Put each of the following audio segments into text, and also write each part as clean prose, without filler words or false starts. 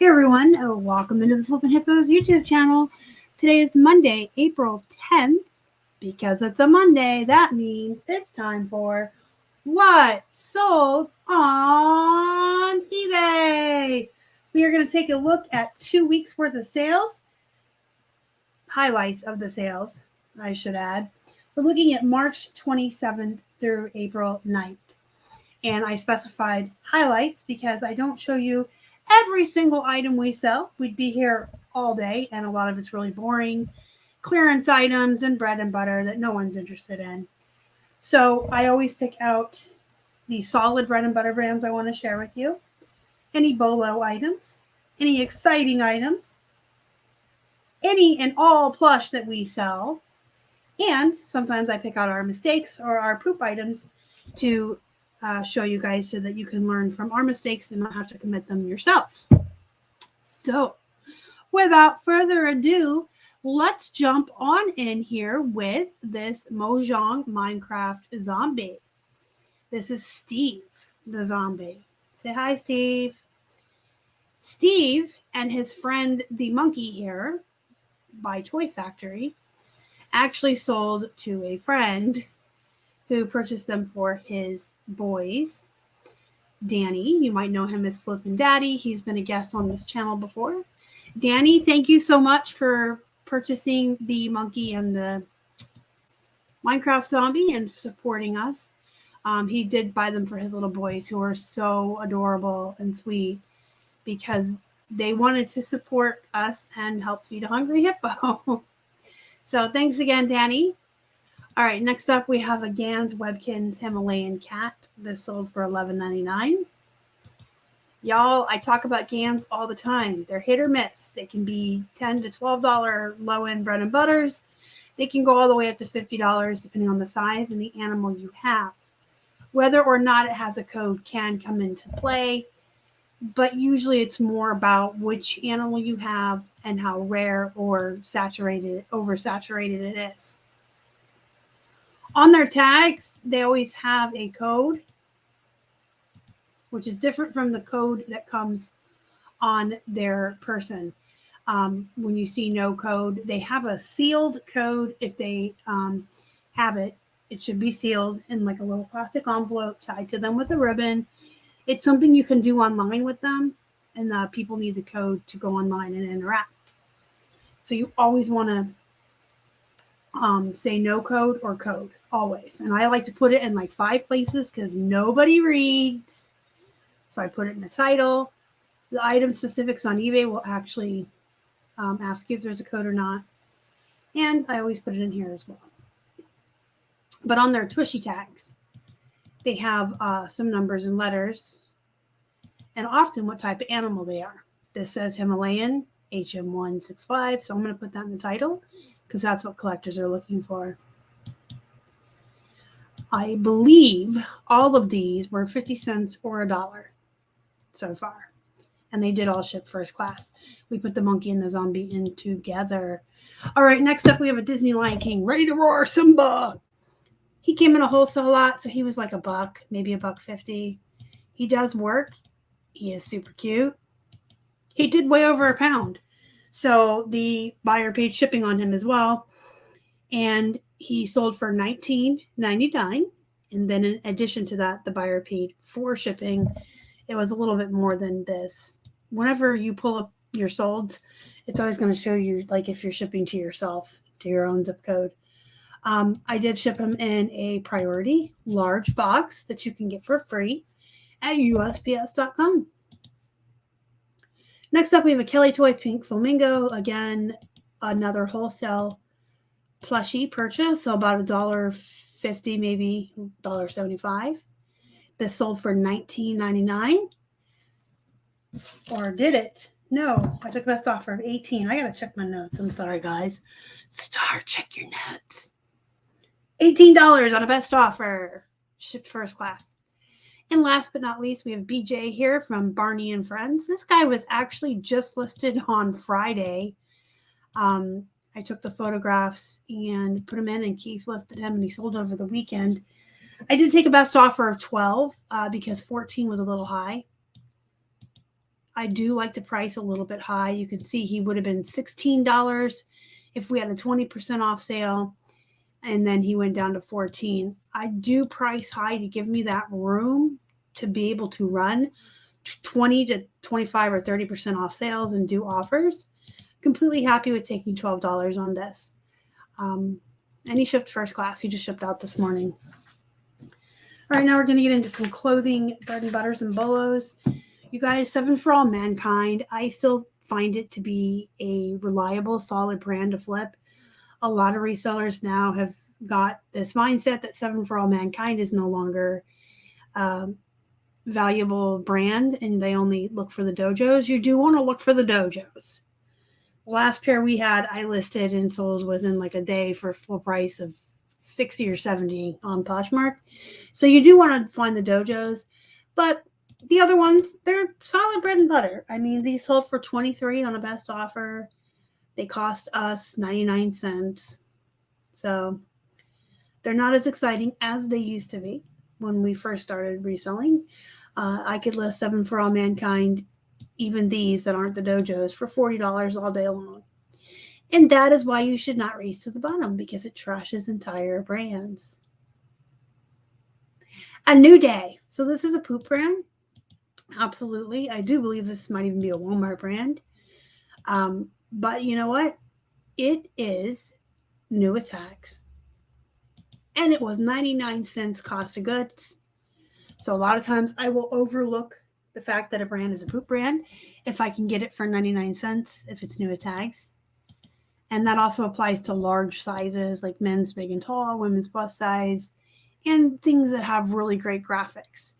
Hey everyone, welcome into the Flippin' Hippos YouTube channel. Today is Monday, April 10th. Because it's a Monday, that means it's time for What Sold on eBay. We are going to take a look at 2 weeks worth of sales. Highlights of the sales, I should add. We're looking at March 27th through April 9th. And I specified highlights because I don't show you every single item we sell. We'd be here all day, and a lot of it's really boring. Clearance items and bread and butter that no one's interested in. So I always pick out the solid bread and butter brands I want to share with you. Any BOLO items, any exciting items, any and all plush that we sell. And sometimes I pick out our mistakes or our poop items to show you guys so that you can learn from our mistakes and not have to commit them yourselves. So without further ado, let's jump on in here with this Mojang Minecraft zombie. This is Steve, the zombie. Say hi, Steve. Steve and his friend, the monkey here, by Toy Factory, actually sold to a friend who purchased them for his boys. Danny, you might know him as Flippin' Daddy. He's been a guest on this channel before. Danny, thank you so much for purchasing the monkey and the Minecraft zombie and supporting us. He did buy them for his little boys, who are so adorable and sweet, because they wanted to support us and help feed a hungry hippo. So thanks again, Danny. All right, next up we have a Gans Webkins Himalayan cat. This sold for $11.99. Y'all, I talk about Gans all the time. They're hit or miss. They can be $10 to $12 low-end bread and butters. They can go all the way up to $50 depending on the size and the animal you have. Whether or not it has a code can come into play, but usually it's more about which animal you have and how rare or oversaturated it is. On their tags, they always have a code, which is different from the code that comes on their person. When you see no code, they have a sealed code. If they have it, it should be sealed in like a little plastic envelope tied to them with a ribbon. It's something you can do online with them, and people need the code to go online and interact. So you always want to say no code or code, always. And I like to put it in like 5 places because nobody reads. So I put it in the title. The item specifics on eBay will actually ask you if there's a code or not. And I always put it in here as well. But on their tushy tags, they have some numbers and letters, and often what type of animal they are. This says Himalayan, HM165, so I'm going to put that in the title because that's what collectors are looking for. I believe all of these were 50 cents or $1 so far, and they did all ship first class. We put the monkey and the zombie in together. All right, next up we have a Disney Lion King, ready to roar, Simba. He came in a wholesale lot, so he was like $1, maybe $1.50. He does work. He is super cute. He did weigh over a pound, so the buyer paid shipping on him as well. And he sold for $19.99. And then in addition to that, the buyer paid for shipping. It was a little bit more than this. Whenever you pull up your solds, it's always going to show you like if you're shipping to yourself, to your own zip code. I did ship him in a priority large box that you can get for free at USPS.com. Next up, we have a Kelly Toy Pink Flamingo. Again, another wholesale plushie purchase, so about $1.50, maybe $1.75. This sold for $19.99. Or did it? No, I took best offer of $18. I gotta check my notes. I'm sorry, guys. Check your notes. $18 on a best offer, shipped first class. And last but not least, we have BJ here from Barney and Friends. This guy was actually just listed on Friday. I took the photographs and put them in, and Keith listed him, and he sold over the weekend. I did take a best offer of 12 because 14 was a little high. I do like the price a little bit high. You can see he would have been $16 if we had a 20% off sale, and then he went down to $14. I do price high to give me that room to be able to run 20 to 25 or 30% off sales and do offers. Completely happy with taking $12 on this. And he shipped first class. He just shipped out this morning. All right, now we're going to get into some clothing, bread and butters and bolos. You guys, 7 for All Mankind. I still find it to be a reliable, solid brand to flip. A lot of resellers now have got this mindset that 7 for All Mankind is no longer valuable brand, and they only look for the dojos. You do want to look for the dojos. The last pair we had, I listed and sold within like a day for full price of 60 or 70 on Poshmark. So you do want to find the dojos, but the other ones, they're solid bread and butter. I mean, these sold for $23 on the best offer. They cost us 99 cents. So they're not as exciting as they used to be when we first started reselling. I could list 7 for All Mankind, even these that aren't the dojos, for $40 all day long. And that is why you should not race to the bottom, because it trashes entire brands. A New Day. So this is a poop brand. Absolutely. I do believe this might even be a Walmart brand. But you know what? It is new attacks. And it was 99 cents cost of goods. So a lot of times I will overlook the fact that a brand is a poop brand if I can get it for 99 cents if it's new tags. And that also applies to large sizes like men's big and tall, women's plus size, and things that have really great graphics.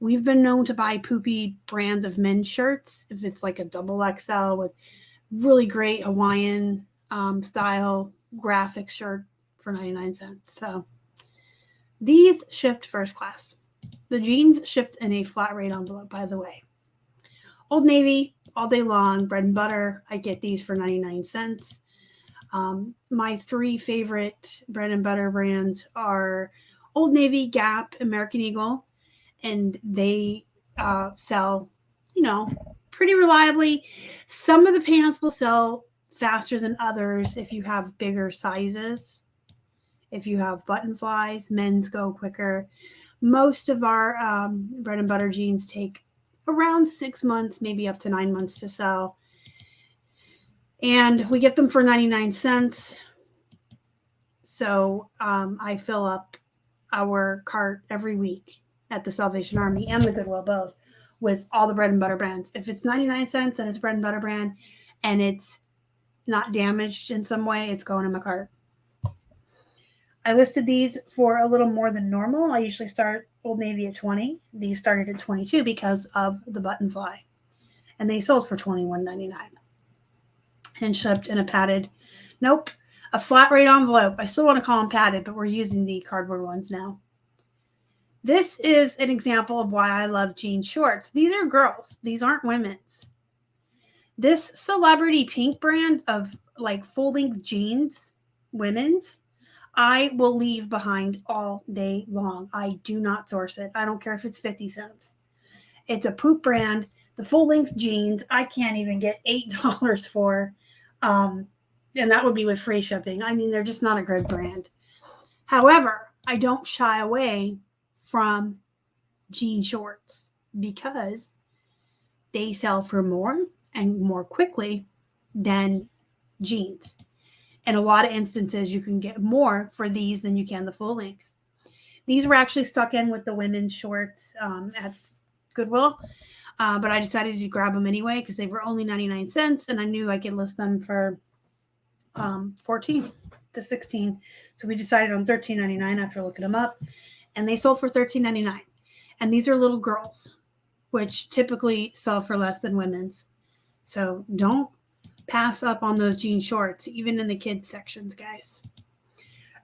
We've been known to buy poopy brands of men's shirts if it's like a double XL with really great Hawaiian style graphic shirt for 99 cents. So these shipped first class. The jeans shipped in a flat rate envelope, by the way. Old Navy, all day long, bread and butter. I get these for 99 cents. My 3 favorite bread and butter brands are Old Navy, Gap, American Eagle, and they sell, pretty reliably. Some of the pants will sell faster than others if you have bigger sizes. If you have button flies, men's go quicker. Most of our bread and butter jeans take around 6 months, maybe up to 9 months to sell. And we get them for 99 cents. So I fill up our cart every week at the Salvation Army and the Goodwill both with all the bread and butter brands. If it's 99 cents and it's a bread and butter brand and it's not damaged in some way, it's going in my cart. I listed these for a little more than normal. I usually start Old Navy at 20. These started at 22 because of the button fly. And they sold for $21.99. And shipped in a a flat rate envelope. I still want to call them padded, but we're using the cardboard ones now. This is an example of why I love jean shorts. These are girls. These aren't women's. This celebrity pink brand of like full-length jeans, women's, I will leave behind all day long. I do not source it. I don't care if it's 50 cents. It's a poop brand. The full-length jeans, I can't even get $8 for. And that would be with free shipping. I mean, they're just not a good brand. However, I don't shy away from jean shorts because they sell for more and more quickly than jeans. In a lot of instances, you can get more for these than you can the full length. These were actually stuck in with the women's shorts at Goodwill, but I decided to grab them anyway because they were only 99 cents, and I knew I could list them for 14 to 16. So we decided on $13.99 after looking them up, and they sold for $13.99. And these are little girls, which typically sell for less than women's. So don't pass up on those jean shorts, even in the kids sections, guys.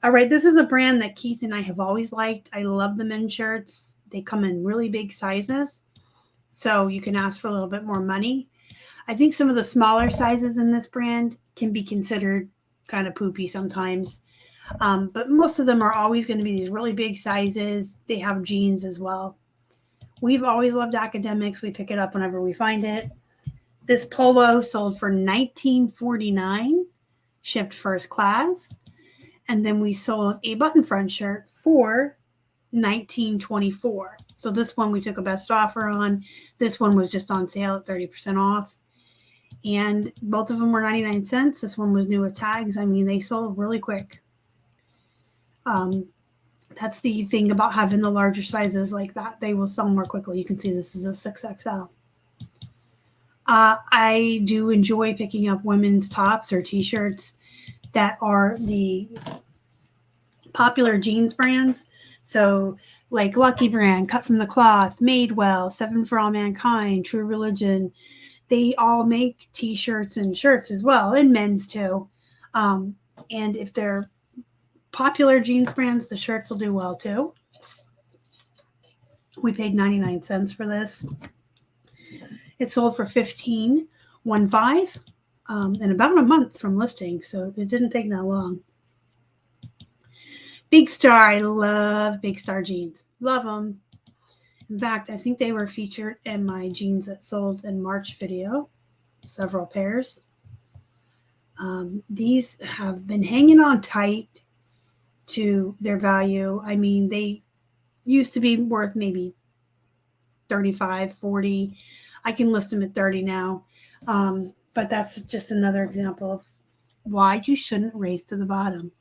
All right, this is a brand that Keith and I have always liked. I love the men's shirts. They come in really big sizes, so you can ask for a little bit more money. I think some of the smaller sizes in this brand can be considered kind of poopy sometimes, but most of them are always going to be these really big sizes. They have jeans as well. We've always loved Academics. We pick it up whenever we find it. This polo sold for $19.49, shipped first class. And then we sold a button front shirt for $19.24. So this one we took a best offer on. This one was just on sale at 30% off. And both of them were 99 cents. This one was new with tags. I mean, they sold really quick. That's the thing about having the larger sizes like that. They will sell more quickly. You can see this is a 6XL. I do enjoy picking up women's tops or t-shirts that are the popular jeans brands. So like Lucky Brand, Cut from the Cloth, Madewell, Seven for All Mankind, True Religion. They all make t-shirts and shirts as well, and men's too. And if they're popular jeans brands, the shirts will do well too. We paid 99 cents for this. It sold for $15.15 in about a month from listing, so it didn't take that long. Big Star, I love Big Star jeans. Love them. In fact, I think they were featured in my jeans that sold in March video, several pairs. These have been hanging on tight to their value. I mean, they used to be worth maybe $35, $40. I can list them at $30 now. But that's just another example of why you shouldn't race to the bottom.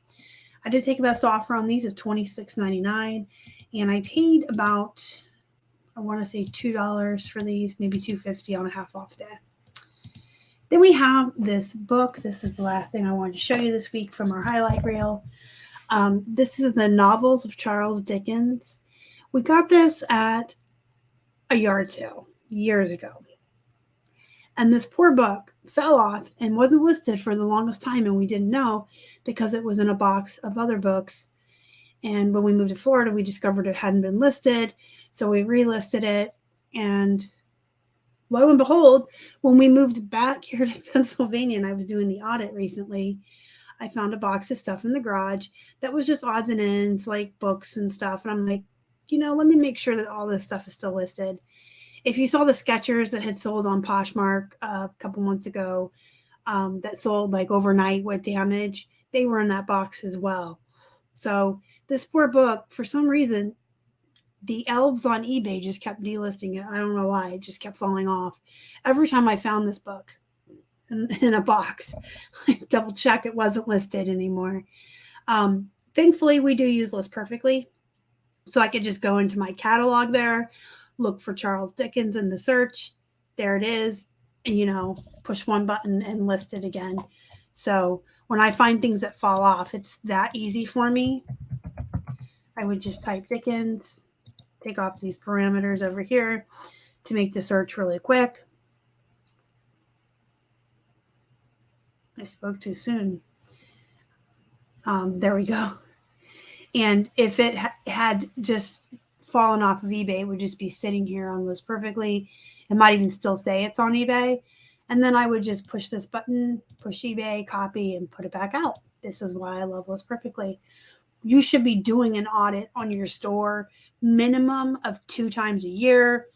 I did take a best offer on these at $26.99, and I paid about, I want to say $2 for these, maybe $2.50 on a half off day. Then we have this book. This is the last thing I wanted to show you this week from our highlight reel. This is the novels of Charles Dickens. We got this at a yard sale years ago. And this poor book fell off and wasn't listed for the longest time, and we didn't know because it was in a box of other books. And when we moved to Florida, we discovered it hadn't been listed, so we relisted it. And lo and behold, when we moved back here to Pennsylvania and I was doing the audit recently, I found a box of stuff in the garage that was just odds and ends, like books and stuff. And I'm like, let me make sure that all this stuff is still listed. If you saw the Skechers that had sold on Poshmark a couple months ago, that sold like overnight with damage, they were in that box as well. So this poor book, for some reason, the elves on eBay just kept delisting it. I don't know why. It just kept falling off. Every time I found this book in a box, I double check it wasn't listed anymore. Thankfully, we do use List Perfectly. So I could just go into my catalog there, look for Charles Dickens in the search. There it is. And, push one button and list it again. So when I find things that fall off, it's that easy for me. I would just type Dickens, take off these parameters over here to make the search really quick. I spoke too soon. There we go. And if it had just fallen off of eBay, it would just be sitting here on List Perfectly. It might even still say it's on eBay. And then I would just push this button, push eBay, copy, and put it back out. This is why I love List Perfectly. You should be doing an audit on your store minimum of 2 times a year.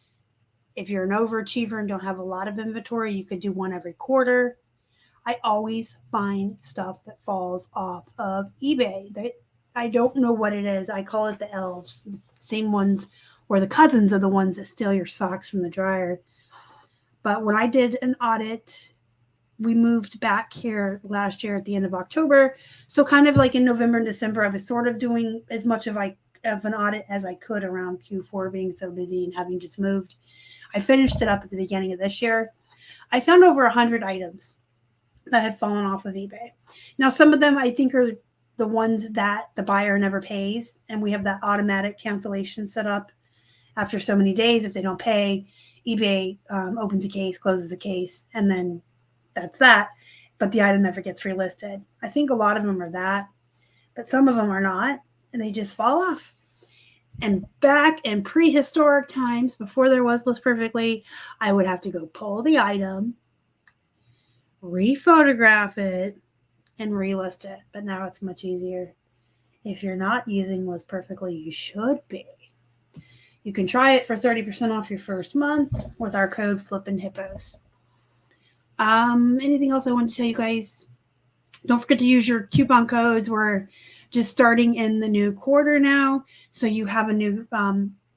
If you're an overachiever and don't have a lot of inventory, you could do one every quarter. I always find stuff that falls off of eBay. I don't know what it is. I call it the elves. Same ones, or the cousins are the ones that steal your socks from the dryer. But when I did an audit, we moved back here last year at the end of October. So kind of like in November and December, I was sort of doing as much of an audit as I could around Q4 being so busy and having just moved. I finished it up at the beginning of this year. I found over 100 items that had fallen off of eBay. Now, some of them I think are the ones that the buyer never pays, and we have that automatic cancellation set up. After so many days, if they don't pay, eBay opens a case, closes the case, and then that's that. But the item never gets relisted. I think a lot of them are that, but some of them are not, and they just fall off. And back in prehistoric times, before there was List Perfectly, I would have to go pull the item, rephotograph it, and relist it. But now it's much easier. If you're not using List Perfectly, you should be. You can try it for 30% off your first month with our code flippinhippos. Anything else I wanted to tell you guys? Don't forget to use your coupon codes. We're just starting in the new quarter now, so you have a new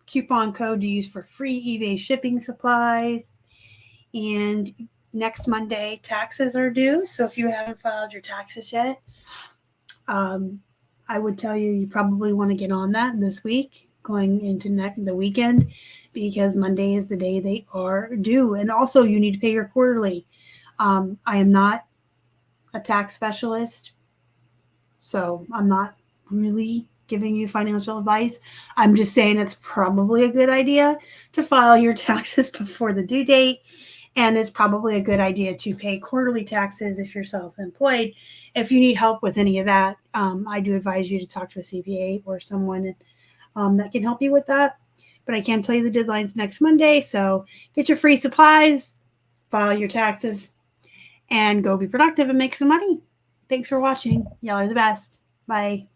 coupon code to use for free eBay shipping supplies. And next Monday, taxes are due. So if you haven't filed your taxes yet, I would tell you probably want to get on that this week, going into the weekend, because Monday is the day they are due. And also, you need to pay your quarterly. I am not a tax specialist, so I'm not really giving you financial advice. I'm just saying it's probably a good idea to file your taxes before the due date. And it's probably a good idea to pay quarterly taxes if you're self-employed. If you need help with any of that, I do advise you to talk to a CPA or someone that can help you with that. But I can tell you the deadline's next Monday. So get your free supplies, file your taxes, and go be productive and make some money. Thanks for watching. Y'all are the best. Bye.